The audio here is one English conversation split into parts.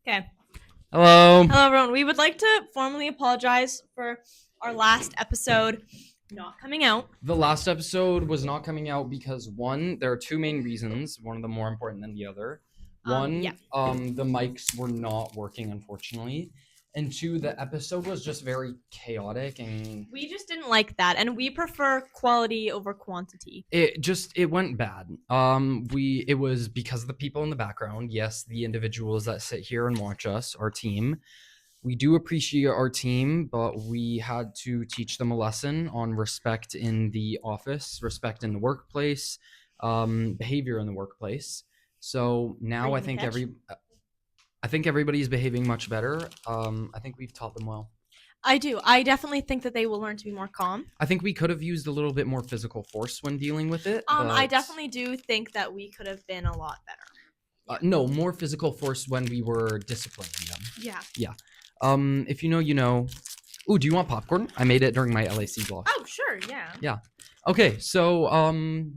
Okay. Hello. Hello, everyone. We would like to formally apologize for our last episode not coming out. The last episode was not coming out because one, there are two main reasons. One of them more important than the other. One, the mics were not working, unfortunately. And two, the episode was just very chaotic and We just didn't like that, and we prefer quality over quantity. it went bad. It was because of the people in the background. Yes, the individuals that sit here and watch us, our team. We do appreciate our team, but we had to teach them a lesson on respect in the office, respect in the workplace, behavior in the workplace. So now I think everybody's behaving much better. I think we've taught them well. I do. I definitely think that they will learn to be more calm. I think we could have used a little bit more physical force when dealing with it. I definitely do think that we could have been a lot better. No, more physical force when we were disciplining them. Yeah. Yeah. If you know, you know. Ooh, do you want popcorn? I made it during my LAC block. Oh, sure, yeah. Yeah. Okay, so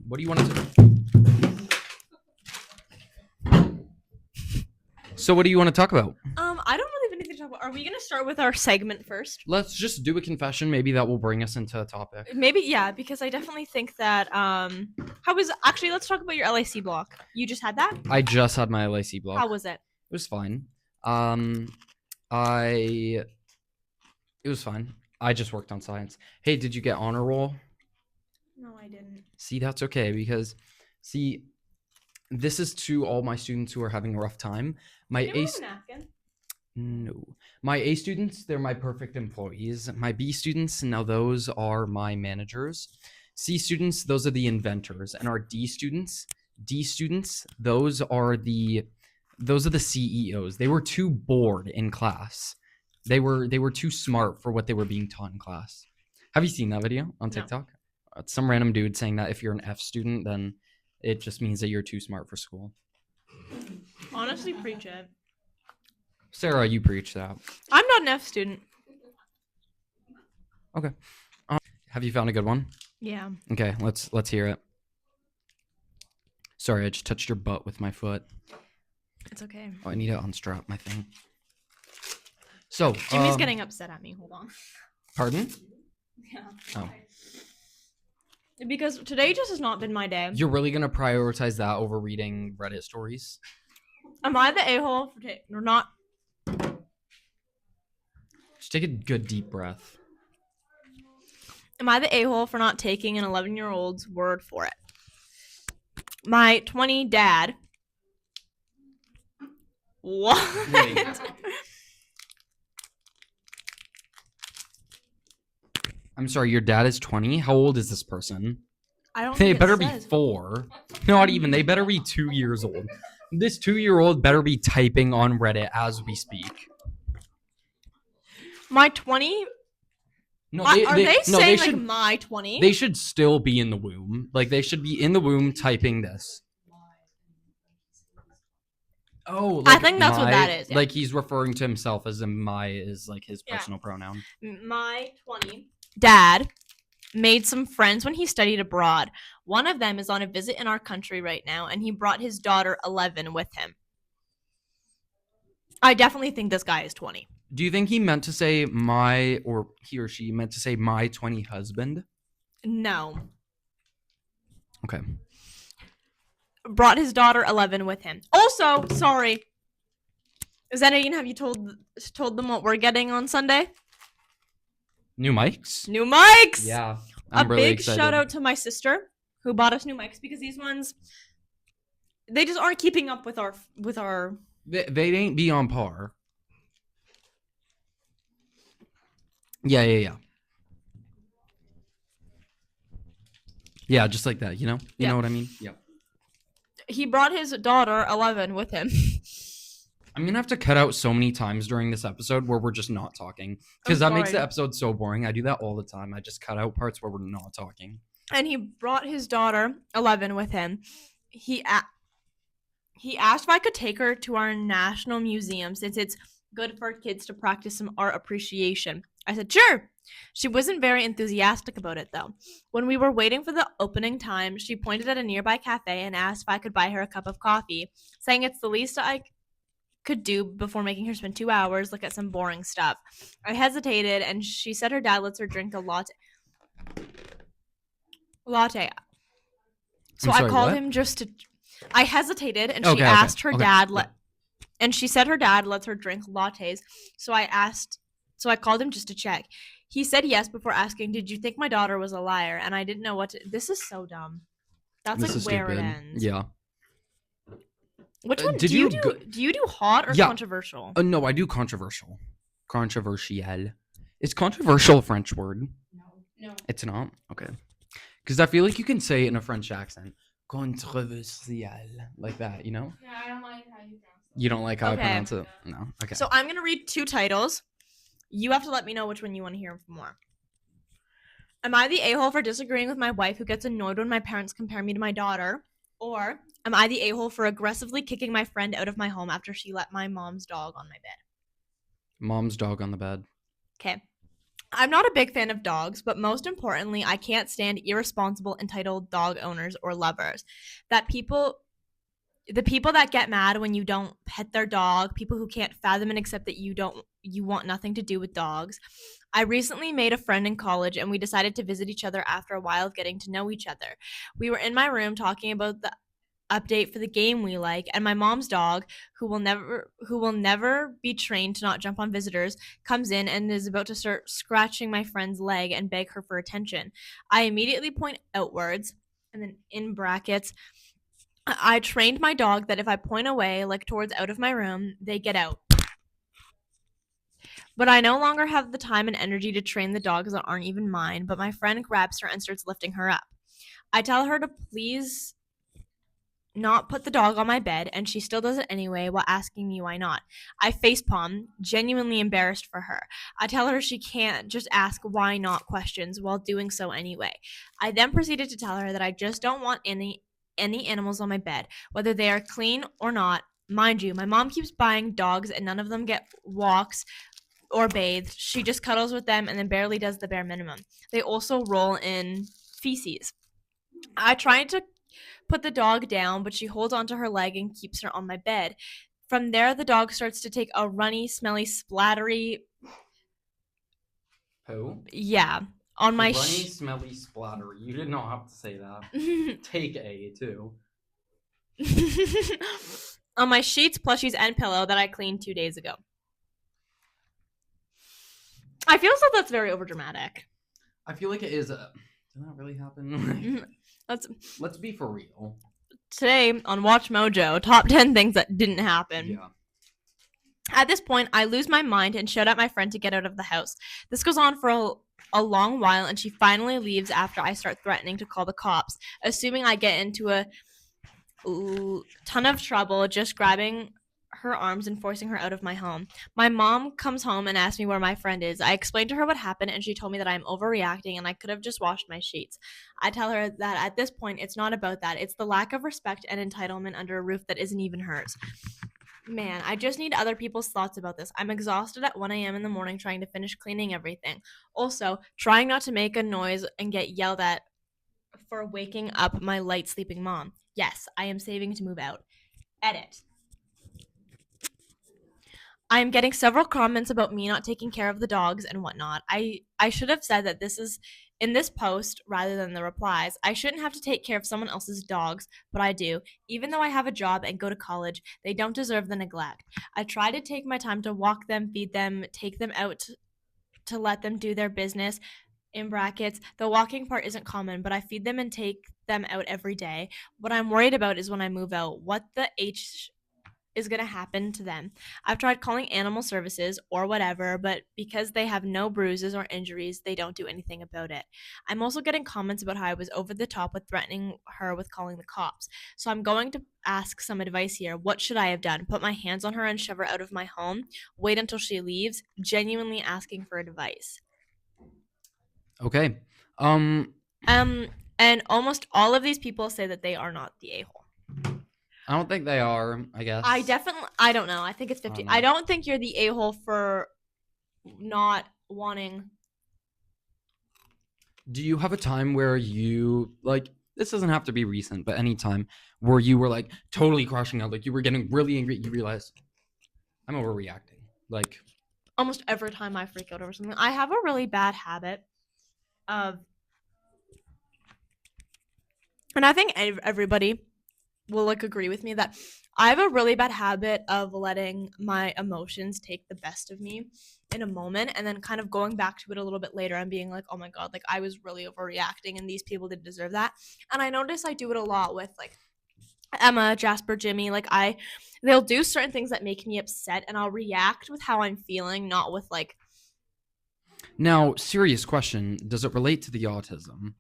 what do you want to do? So what do you want to talk about? I don't really have anything to talk about. Are we gonna start with our segment first? Let's just do a confession. Maybe that will bring us into a topic. Maybe, yeah, because I definitely think that let's talk about your LAC block. You just had that? I just had my LAC block. How was it? It was fine. It was fine. I just worked on science. Hey, did you get honor roll? No, I didn't. See, that's okay because, this is to all my students who are having a rough time. My Can you have a napkin? No. My A students, they're my perfect employees. My B students, now those are my managers. C students, those are the inventors. And our D students, those are the CEOs. They were too bored in class. They were too smart for what they were being taught in class. Have you seen that video on TikTok? No. It's some random dude saying that if you're an F student, then it just means that you're too smart for school. Honestly, preach it. Sarah, you preach that. I'm not an F student. Okay. Have you found a good one? Yeah. Okay, let's hear it. Sorry, I just touched your butt with my foot. It's okay. Oh, I need to unstrap my thing. So, Jimmy's getting upset at me. Hold on. Pardon? Yeah. Oh. Because today just has not been my day. You're really gonna prioritize that over reading Reddit stories? Am I the a-hole or not? Just take a good deep breath. Am I the a-hole for not taking an 11-year-old's word for it? My 20 dad. What? Wait. I'm sorry, your dad is 20? How old is this person? I don't They think better it be says. 4. Not even. They better be 2 years old. This 2-year-old better be typing on Reddit as we speak. My 20? No, Are they saying should, like my 20? They should still be in the womb. Like, they should be in the womb typing this. Oh, like I think that's what that is. Yeah. Like, he's referring to himself as my is like his personal pronoun. My 20 dad made some friends when he studied abroad. One of them is on a visit in our country right now, and he brought his daughter 11 with him. I definitely think this guy is 20. Do you think he meant to say or he or she meant to say my 20 husband? No. Okay. Brought his daughter 11 with him. Also, sorry. Zenadine, have you told them what we're getting on Sunday? New mics? New mics! Yeah. I'm really big excited. Shout out to my sister who bought us new mics because these ones, they just aren't keeping up with our. They ain't be on par. Yeah. Yeah, just like that, you know? You know what I mean? Yeah. He brought his daughter 11 with him. I'm gonna have to cut out so many times during this episode where we're just not talking, because that makes the episode so boring. I do that all the time. I just cut out parts where we're not talking. And he brought his daughter 11 with him. He asked if I could take her to our national museum since it's good for kids to practice some art appreciation. I said, sure. She wasn't very enthusiastic about it, though. When we were waiting for the opening time, she pointed at a nearby cafe and asked if I could buy her a cup of coffee, saying it's the least I could do before making her spend 2 hours, look at some boring stuff. I hesitated, and she said her dad lets her drink a latte. So I'm I sorry, called what? him just to. I hesitated, and she Okay, okay, asked her okay. dad Yeah. and she said her dad lets her drink lattes. So I called him just to check. He said yes before asking, "Did you think my daughter was a liar?" And I didn't know what to. This is so dumb. That's This like is where it stupid. ends. Yeah. Which one Did do you you do? Do you do hot or Yeah. controversial? No, I do controversial. Controversial. Is controversial a French word? No. It's not? Okay. Because I feel like you can say it in a French accent. Controversial. Like that, you know? No, I don't like how you pronounce it. You don't like how I Okay. pronounce it? No. Okay. So I'm gonna read 2 titles. You have to let me know which one you want to hear more. Am I the a-hole for disagreeing with my wife who gets annoyed when my parents compare me to my daughter? Or am I the a-hole for aggressively kicking my friend out of my home after she let my mom's dog on my bed? Mom's dog on the bed. Okay. I'm not a big fan of dogs, but most importantly, I can't stand irresponsible, entitled dog owners or lovers. The people that get mad when you don't pet their dog, people who can't fathom and accept that you want nothing to do with dogs. I recently made a friend in college, and we decided to visit each other after a while of getting to know each other. We were in my room talking about the update for the game we like, and my mom's dog, who will never be trained to not jump on visitors, comes in and is about to start scratching my friend's leg and beg her for attention. I immediately point outwards, and then in brackets, I trained my dog that if I point away, like towards out of my room, they get out. But I no longer have the time and energy to train the dogs that aren't even mine, but my friend grabs her and starts lifting her up. I tell her to please not put the dog on my bed, and she still does it anyway while asking me why not. I facepalm, genuinely embarrassed for her. I tell her she can't just ask why not questions while doing so anyway. I then proceeded to tell her that I just don't want any animals on my bed, whether they are clean or not. Mind you, my mom keeps buying dogs and none of them get walks or bathed. She just cuddles with them and then barely does the bare minimum. They also roll in feces. I tried to put the dog down, but she holds onto her leg and keeps her on my bed. From there, the dog starts to take a runny, smelly, splattery. Who? Yeah, on my. Runny, smelly, splattery. You did not have to say that. Take A, too. On my sheets, plushies, and pillow that I cleaned 2 days ago. I feel as though that's very overdramatic. I feel like it is. Did that really happen? Let's be for real. Today on Watch Mojo, top 10 things that didn't happen. Yeah. At this point, I lose my mind and shout at my friend to get out of the house. This goes on for a long while, and she finally leaves after I start threatening to call the cops, assuming I get into a ton of trouble just grabbing her arms and forcing her out of my home. My mom comes home and asks me where my friend is. I explained to her what happened, and she told me that I'm overreacting and I could have just washed my sheets. I tell her that at this point, it's not about that. It's the lack of respect and entitlement under a roof that isn't even hers. Man, I just need other people's thoughts about this. I'm exhausted at 1 a.m. in the morning trying to finish cleaning everything. Also, trying not to make a noise and get yelled at for waking up my light sleeping mom. Yes, I am saving to move out. Edit. I am getting several comments about me not taking care of the dogs and whatnot. I should have said that this is in this post rather than the replies. I shouldn't have to take care of someone else's dogs, but I do. Even though I have a job and go to college, they don't deserve the neglect. I try to take my time to walk them, feed them, take them out to let them do their business. In brackets, the walking part isn't common, but I feed them and take them out every day. What I'm worried about is when I move out, what the H is going to happen to them. I've tried calling animal services or whatever, but because they have no bruises or injuries, they don't do anything about it. I'm also getting comments about how I was over the top with threatening her with calling the cops. So I'm going to ask some advice here. What should I have done? Put my hands on her and shove her out of my home? Wait until she leaves? Genuinely asking for advice. Okay. And almost all of these people say that they are not the a-hole. I don't think they are, I guess. I don't know. I think it's 50. I don't think you're the a-hole for not wanting. Do you have a time where you, like, this doesn't have to be recent, but any time where you were, like, totally crashing out, like, you were getting really angry, you realized, I'm overreacting. Like, almost every time I freak out over something. I have a really bad habit of, and I think everybody will like agree with me that I have a really bad habit of letting my emotions take the best of me in a moment and then kind of going back to it a little bit later and being like, oh my God, like I was really overreacting and these people didn't deserve that. And I notice I do it a lot with like Emma, Jasper, Jimmy. Like they'll do certain things that make me upset and I'll react with how I'm feeling, not with like. now, serious question: does it relate to the autism?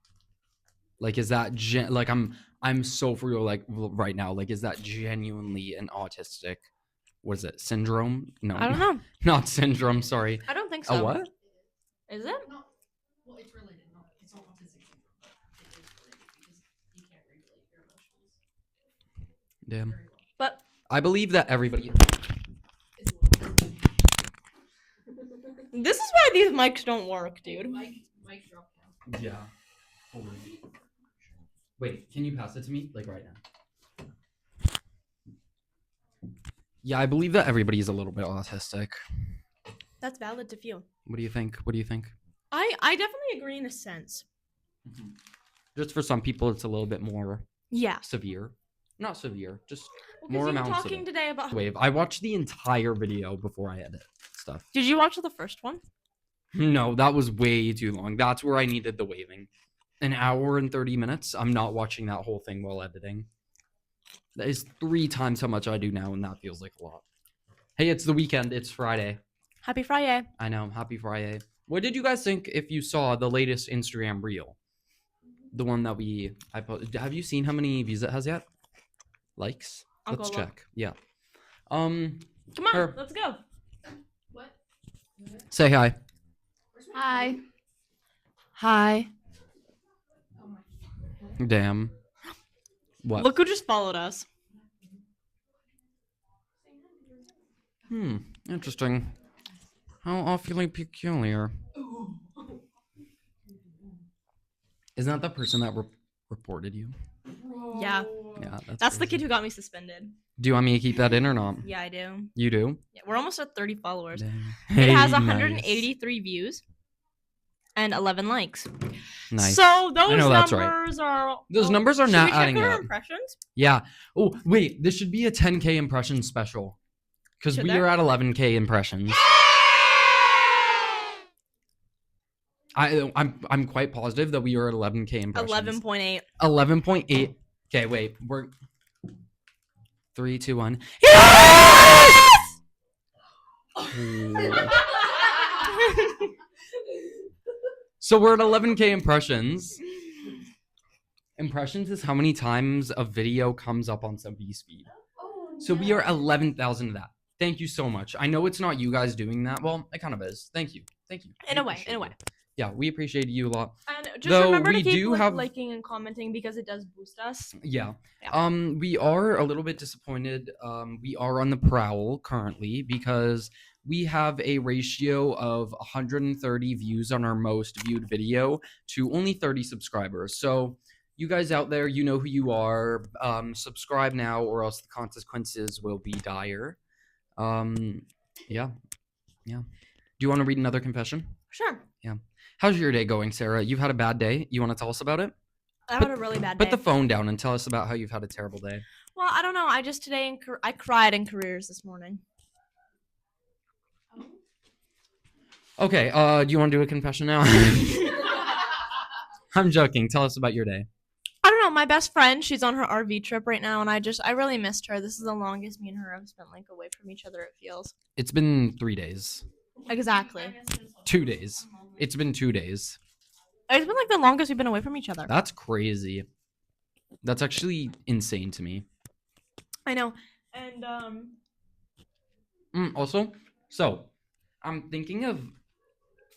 Like, is that like I'm so for real like right now? Like, is that genuinely an autistic? What is it? Syndrome? No, I don't know. not syndrome. Sorry. I don't think so. A what? Is it? No, well, it's related. No, it's not autistic syndrome, but it is related because you can't regulate your emotions Damn. very well. But I believe that everybody. It's a little. this is why these mics don't work, dude. Mike drop down. Yeah. Hold on. Wait, can you pass it to me? Like right now. Yeah, I believe that everybody is a little bit autistic. That's valid to feel. What do you think? What do you think? I definitely agree in a sense. Just for some people, it's a little bit more Yeah. severe. Not severe, just Well, more you were amounts talking of it. today about. Wave. I watched the entire video before I edit stuff. Did you watch the first one? No, that was way too long. That's where I needed the waving. An hour and 30 minutes. I'm not watching that whole thing while editing. That is 3 times how much I do now, and that feels like a lot. Hey, it's the weekend. It's Friday. Happy Friday. I know. Happy Friday. What did you guys think if you saw the latest Instagram reel? The one that I posted. Have you seen how many views it has yet? Likes? I'll Let's go check. look. Yeah. Come on, Her. let's go. What? Say hi. Where's my Hi. Hi. Oh my. Damn. What? Look who just followed us. Interesting. How awfully peculiar. Isn't that the person that reported you? Yeah. Yeah, That's the crazy. kid who got me suspended. Do you want me to keep that in or not? Yeah, I do. You do? Yeah, we're almost at 30 followers. Dang. It has Hey, 183 views and 11 likes. Nice. So those know that's right. numbers are. Those numbers are should not we check adding our up. impressions? Yeah. Oh, wait. This should be a 10K impression special. Because Should we there? are at 11K impressions. I'm quite positive that we are at 11K impressions. 11.8. 11.8. Okay, wait. We're 3, 2, 1. So we're at 11K impressions. Impressions is how many times a video comes up on somebody's feed. So we are 11,000 of that. Thank you so much. I know it's not you guys doing that. Well, it kind of is. Thank you. Thank you. In We a way, appreciate in a way. you. Yeah, we appreciate you a lot. And just Though remember we to keep do have- liking and commenting because it does boost us. Yeah. Yeah. We are a little bit disappointed. We are on the prowl currently because we have a ratio of 130 views on our most viewed video to only 30 subscribers. So you guys out there, you know who you are. Subscribe now or else the consequences will be dire. Yeah. Do you want to read another confession? Sure. How's your day going, Sarah? You've had a bad day. You want to tell us about it? I had a really bad day. Put the phone down and tell us about how you've had a terrible day. Well, I don't know. I just today I cried in careers this morning. Okay, do you want to do a confession now? I'm joking. Tell us about your day. I don't know. My best friend, she's on her RV trip right now, and I really missed her. This is the longest me and her have spent like away from each other. It feels It's been 3 days. exactly. 2 days. It's been 2 days. It's been like the longest we've been away from each other. That's crazy. That's actually insane to me. I know. And Also, so I'm thinking of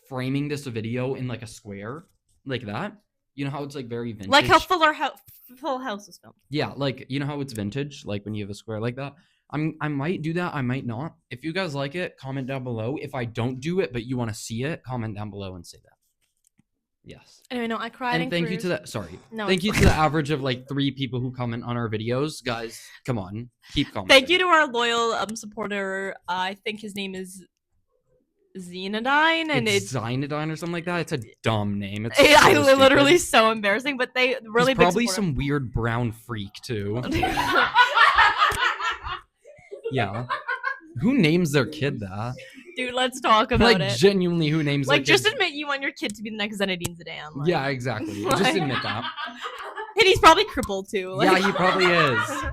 framing this video in like a square, like that. You know how it's like very vintage. like how Full House is filmed. Yeah, like you know how it's vintage, like when you have a square like that. I might do that. I might not. If you guys like it, comment down below. If I don't do it, but you want to see it, comment down below and say that. Yes. Anyway, no, I cried. And thank you to careers. that. Sorry. No, Thank it's you to fine. the average of like 3 people who comment on our videos, guys. Come on, keep commenting. Thank you to our loyal supporter. I think his name is Xenodine, and It's Xynodine or something like that. It's a dumb name. It's I so literally stupid. so embarrassing, but they really He's big probably supporter. some weird brown freak too. Yeah. Who names their kid that? Dude, let's talk about Like it. genuinely, who names Like, their just kid? admit you want your kid to be the next Zinedine Zidane. Like. Yeah, exactly. Like- Just admit that. And he's probably crippled too. Yeah, Like. he probably is.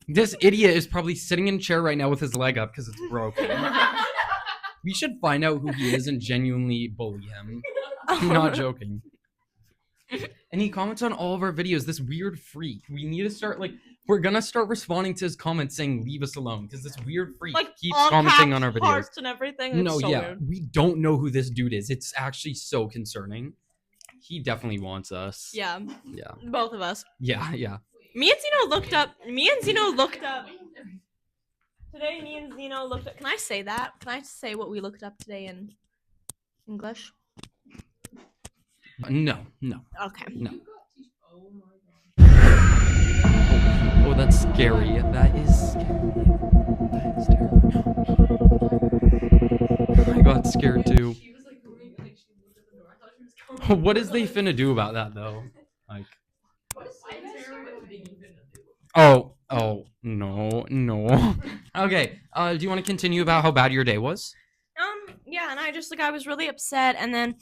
This idiot is probably sitting in a chair right now with his leg up because it's broken. We should find out who he is and genuinely bully him. I'm not joking. And he comments on all of our videos. This weird freak. We need to start we're gonna start responding to his comments saying leave us alone because this weird freak Like keeps all commenting caps, on our videos. hearts and everything. It's No, so yeah, weird. we don't know who this dude is. It's actually so concerning. He definitely wants us. Yeah, Yeah. both of us. Yeah. Yeah. Me and Zeno looked up. Today, me and Zeno looked up. Can I say that? Can I say what we looked up today in English? No. Okay. No. Oh my god. Oh, that's scary. That is scary. That is terrible. I got scared too. She was like moving, like she looked at the door. I thought she was coming. What is they finna do about that though? Like, What is Biggie finna do? oh, no. Okay. Do you want to continue about how bad your day was? Yeah, and I was really upset, and then,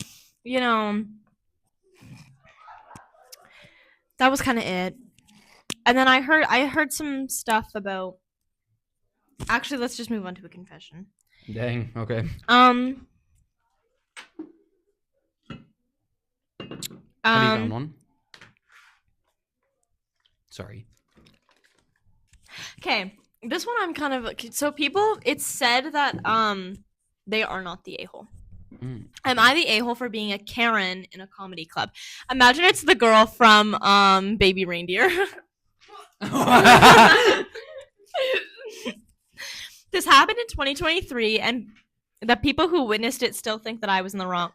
that was kind of it. And then I heard some stuff about. Actually, let's just move on to a confession. Dang. Okay. Have you found one? Sorry. Okay, this one I'm kind of so people. It's said that they are not the a-hole. Am I the a-hole for being a Karen in a comedy club? Imagine it's the girl from Baby Reindeer. This happened in 2023, and the people who witnessed it still think that I was in the wrong.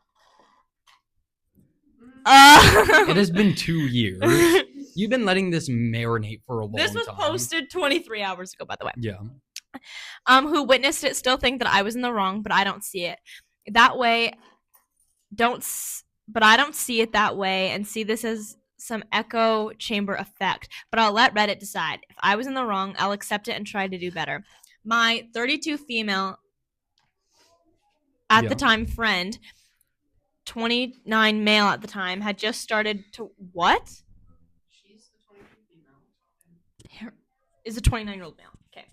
It has been 2 years. You've been letting this marinate for a long time. This was posted 23 hours ago, by the way. Yeah. Who witnessed it still think that I was in the wrong, but I don't see it that way. But I don't see it that way, and see this as some echo chamber effect. But I'll let Reddit decide. If I was in the wrong, I'll accept it and try to do better. My 32 female at the time friend, 29 male at the time, had just started to what? She's the 22 female. Is a 29-year-old male. Okay.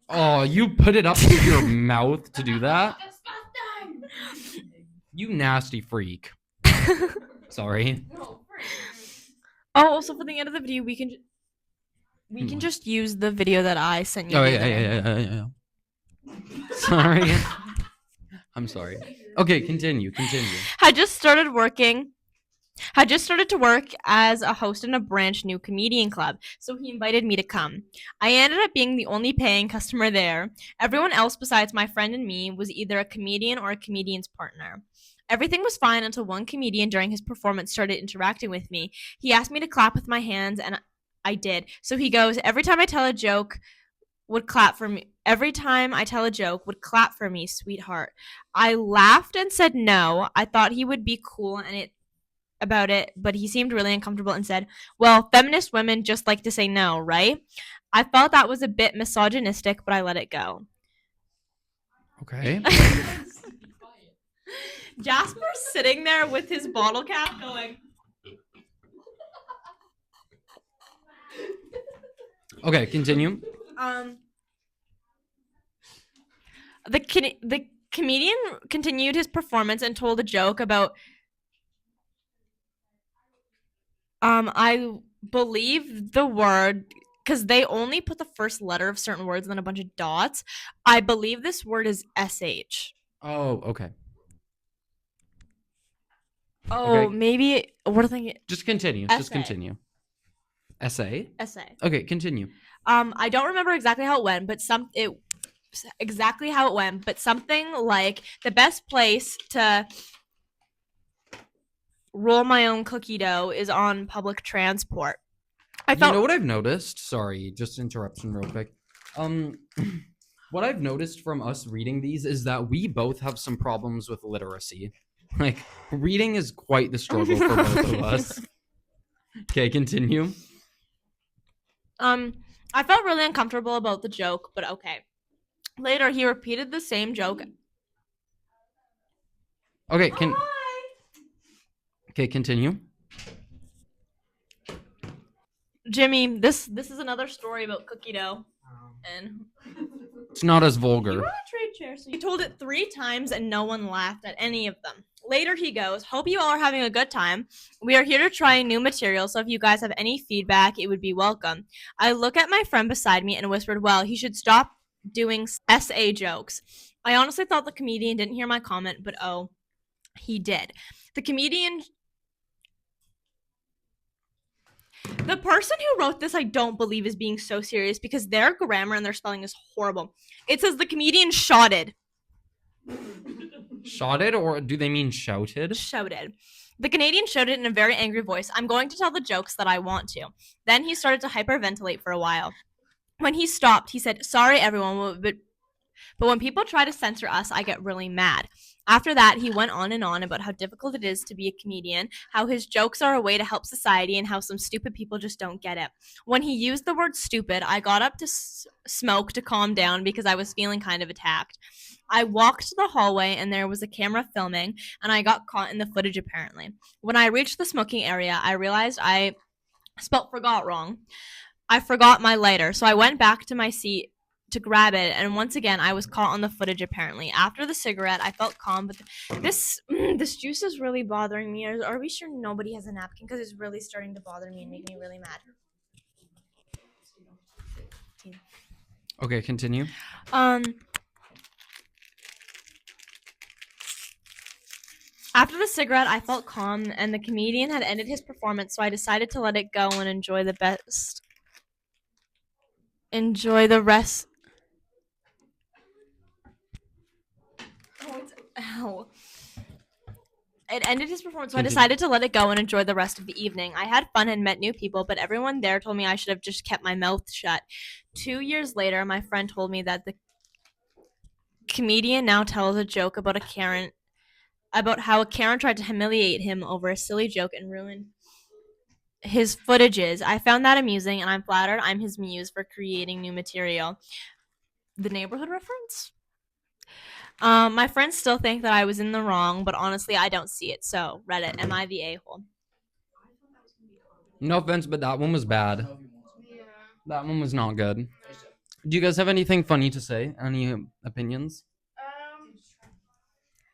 Oh, you put it up to your mouth to do that? You nasty freak. Sorry. No, Oh, also for the end of the video, we can just use the video that I sent you. Oh, the other day. yeah. Sorry. I'm sorry. Okay, continue. Had just started to work as a host in a brand new comedian club, so he invited me to come. I ended up being the only paying customer there. Everyone else besides my friend and me was either a comedian or a comedian's partner. Everything was fine until one comedian during his performance started interacting with me. He asked me to clap with my hands, and I did. So he goes, every time I tell a joke, would clap for me, sweetheart. I laughed and said no. I thought he would be cool about it, but he seemed really uncomfortable and said, well, feminist women just like to say no, right? I felt that was a bit misogynistic, but I let it go. Okay. Jasper's sitting there with his bottle cap going. Okay, continue. The comedian continued his performance and told a joke about I believe the word, because they only put the first letter of certain words and then a bunch of dots. I believe this word is SH. Oh, okay. Oh, Okay. maybe what are they? Just continue. Just continue. Essay? Essay. Okay, continue. I don't remember exactly how it went, but exactly how it went, but something like the best place to roll my own cookie dough is on public transport. I You felt know what I've noticed? Sorry, just interruption real quick. What I've noticed from us reading these is that we both have some problems with literacy. Like, reading is quite the struggle for both of us. Okay, continue. I felt really uncomfortable about the joke, but okay. Later, he repeated the same joke. Okay, okay, continue. Jimmy, this is another story about cookie dough, and It's not as you vulgar. want a trade chair? So he told it 3 times, and no one laughed at any of them. Later, he goes, "Hope you all are having a good time. We are here to try new material, so if you guys have any feedback, it would be welcome." I look at my friend beside me and whispered, "Well, he should stop doing SA jokes." I honestly thought the comedian didn't hear my comment, but oh, he did. The person who wrote this, I don't believe is being so serious because their grammar and their spelling is horrible. It says the comedian shouted. Shouted, or do they mean shouted? Shouted. The Canadian shouted in a very angry voice, "I'm going to tell the jokes that I want to." Then he started to hyperventilate for a while. When he stopped, he said, "Sorry, everyone, but when people try to censor us, I get really mad." After that, he went on and on about how difficult it is to be a comedian, how his jokes are a way to help society, and how some stupid people just don't get it. When he used the word stupid, I got up to smoke to calm down because I was feeling kind of attacked. I walked to the hallway and there was a camera filming, and I got caught in the footage apparently. When I reached the smoking area, I realized I spelt forgot wrong. I forgot my lighter, so I went back to my seat to grab it, and once again I was caught on the footage apparently. After the cigarette, I felt calm, but this juice is really bothering me. Are we sure nobody has a napkin? Because it's really starting to bother me and make me really mad. Okay, continue. After the cigarette, I felt calm, and the comedian had ended his performance, so I decided to let it go and enjoy the rest. Ow. It ended his performance, so I decided to let it go and enjoy the rest of the evening. I had fun and met new people, but everyone there told me I should have just kept my mouth shut. 2 years later, my friend told me that the comedian now tells a joke about how a Karen tried to humiliate him over a silly joke and ruined his footages. I found that amusing, and I'm flattered I'm his muse for creating new material. The neighborhood reference? My friends still think that I was in the wrong, but honestly, I don't see it. So, Reddit, am I the a-hole? No offense, but that one was bad. Yeah. That one was not good. Do you guys have anything funny to say? Any opinions?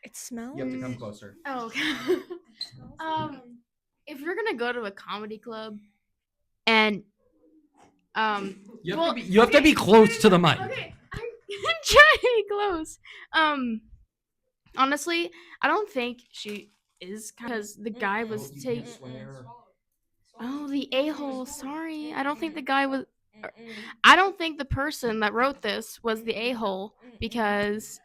It smells. You have to come closer. Oh, okay. If you're gonna go to a comedy club, and You have to be close to the mic. okay, I'm trying to be close. Honestly, I don't think she is because the guy was taking. Oh, the a-hole. Sorry, I don't think the guy was. I don't think the person that wrote this was the a-hole because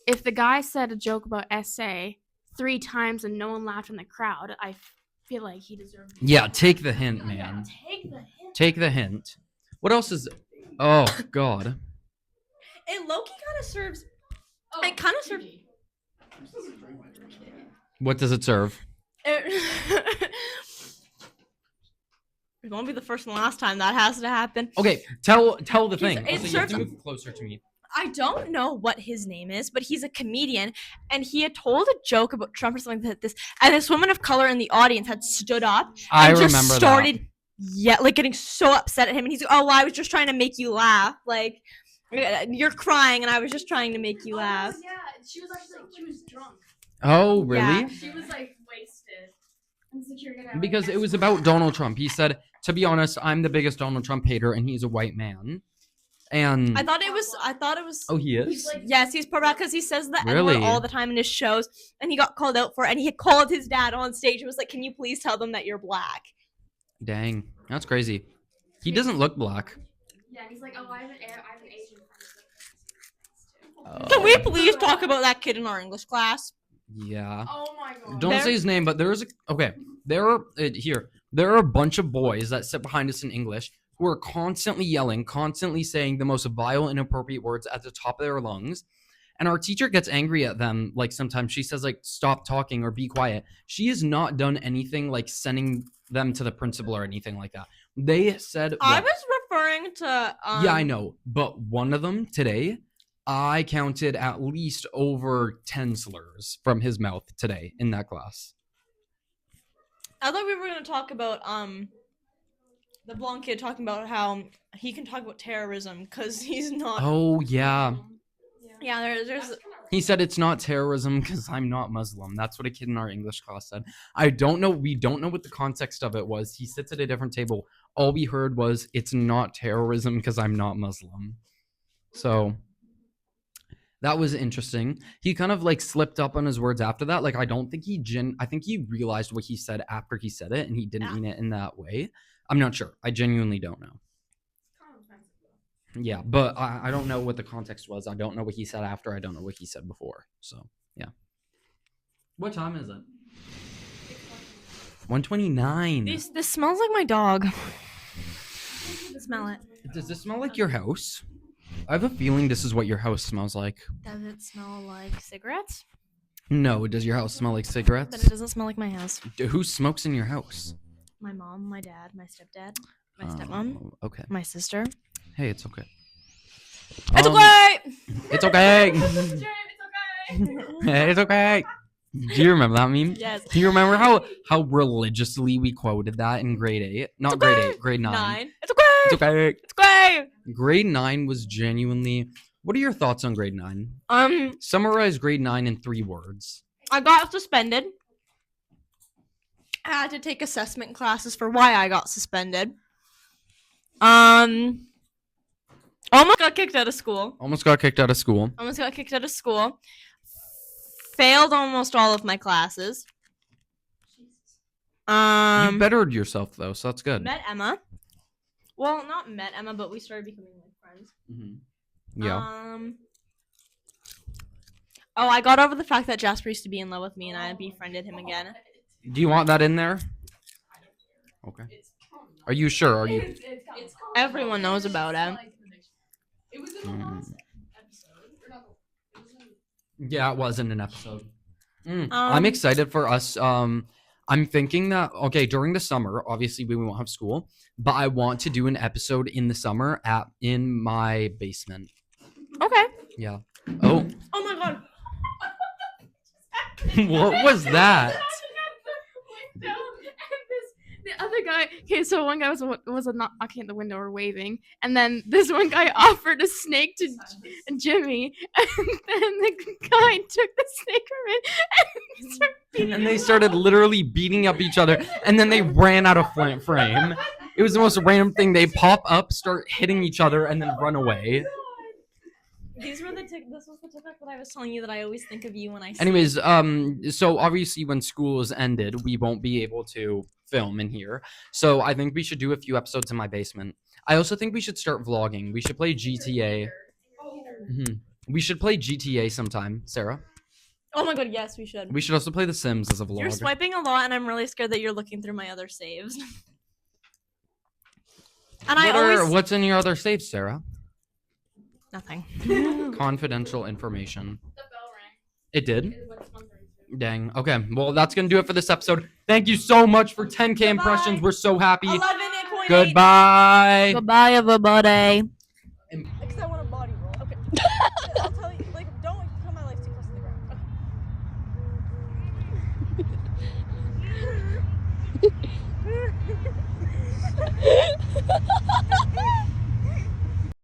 if the guy said a joke about SA 3 times and no one laughed in the crowd, I feel like he deserved it. Yeah, take the hint, man. Take the hint. What else is? Oh God. It low-key kind of serves. It kind of serves. What does it serve? It won't be the first and last time that has to happen. Okay, tell the thing. it Also, you have serves to a- move closer to me. I don't know what his name is, but he's a comedian, and he had told a joke about Trump or something like this, and this woman of color in the audience had stood up I and just remember started getting so upset at him, and he's like, "Oh, well, I was just trying to make you laugh. Like, you're crying, and I was just trying to make you laugh." Yeah, she was actually she was drunk. Oh, really? Yeah. She was like wasted. And security guard Because it was about Donald Trump. He said, "To be honest, I'm the biggest Donald Trump hater, and he's a white man." And I thought it was. oh, he is. Yes, he's probably because he says that Really? all the time in his shows, and he got called out for it, and he had called his dad on stage and was like, "Can you please tell them that you're black?" Dang, that's crazy. He doesn't look black. Yeah, he's like, oh, I have an Asian friend. Can we please talk about that kid in our English class? Yeah. Oh my god. Don't say his name, but there is there are a bunch of boys that sit behind us in English who are constantly yelling, constantly saying the most vile, inappropriate words at the top of their lungs. And our teacher gets angry at them. Like sometimes she says, like, stop talking or be quiet. She has not done anything like sending them to the principal or anything like that. They said, I was referring to. yeah, I know. But one of them today, I counted at least over 10 slurs from his mouth today in that class. I thought we were gonna talk about the blonde kid talking about how he can talk about terrorism because he's not. Oh, yeah. Yeah, there's. That's kinda He said it's not terrorism because I'm not Muslim. That's what a kid in our English class said. I don't know. We don't know what the context of it was. He sits at a different table. All we heard was it's not terrorism because I'm not Muslim. So that was interesting. He kind of like slipped up on his words after that. Like I don't think I think he realized what he said after he said it and he didn't mean it in that way. I'm not sure. I genuinely don't know. kind of offensive though. Yeah, but I don't know what the context was. I don't know what he said after. I don't know what he said before. So, yeah. What time is it? 1:29. This smells like my dog. Smell it. Does this smell like your house? I have a feeling this is what your house smells like. Does it smell like cigarettes? No, does your house smell like Then cigarettes? it doesn't smell like my house. Who smokes in your house? My mom, my dad, my stepdad, my stepmom, Oh, okay. my sister. Hey, it's okay. It's Um, okay. It's okay. Jane, it's okay. Hey, it's okay. Do you remember that meme? Yes. Do you remember how religiously we quoted that in grade 8? Not grade 8, grade 9. 9. It's okay. It's okay. It's okay. Grade 9 was genuinely. What are your thoughts on grade 9? Summarize grade 9 in 3 words. I got suspended. I had to take assessment classes for why I got suspended. Almost got kicked out of school. Almost got kicked out of school. Failed almost all of my classes. You bettered yourself though, so that's good. Met Emma. Well, not met Emma, but we started becoming like friends. Yeah. Oh, I got over the fact that Jasper used to be in love with me, and I befriended him again. Do you want that in there? Okay. Are you sure? Are you? It's Everyone knows about it. It was in the last episode. Or not the, it was in, Yeah, it was in an episode. I'm Um, excited for us. I'm thinking that during the summer, obviously we won't have school, but I want to do an episode in the summer in my basement. Okay. Yeah. Oh, Oh my god. what was that? The other guy, okay, so one guy was knocking at the window or waving, and then this one guy offered a snake to Jimmy, and then the guy took the snake from it and started beating And they him started up. literally beating up each other, and then they ran out of frame. It was the most random thing. They pop up, start hitting each other, and then run away. This was the TikTok that I was telling you that I always think of you when I see Anyways, so obviously when school is ended, we won't be able to film in here. So I think we should do a few episodes in my basement. I also think we should start vlogging. We should play GTA. We should play GTA sometime, Sarah. Oh my god, yes, we should. We should also play The Sims as a vlog. You're swiping a lot, and I'm really scared that you're looking through my other saves. And What's in your other saves, Sarah? nothing. Confidential information. the bell rang. It did? It was 1:32. Dang. Okay. Well, that's going to do it for this episode. Thank you so much for 10K impressions. We're so happy. 11.8. Goodbye. Goodbye, everybody. Im- Because I want a body roll. Okay. I'll tell you, like, don't put my legs too close to the ground. Okay.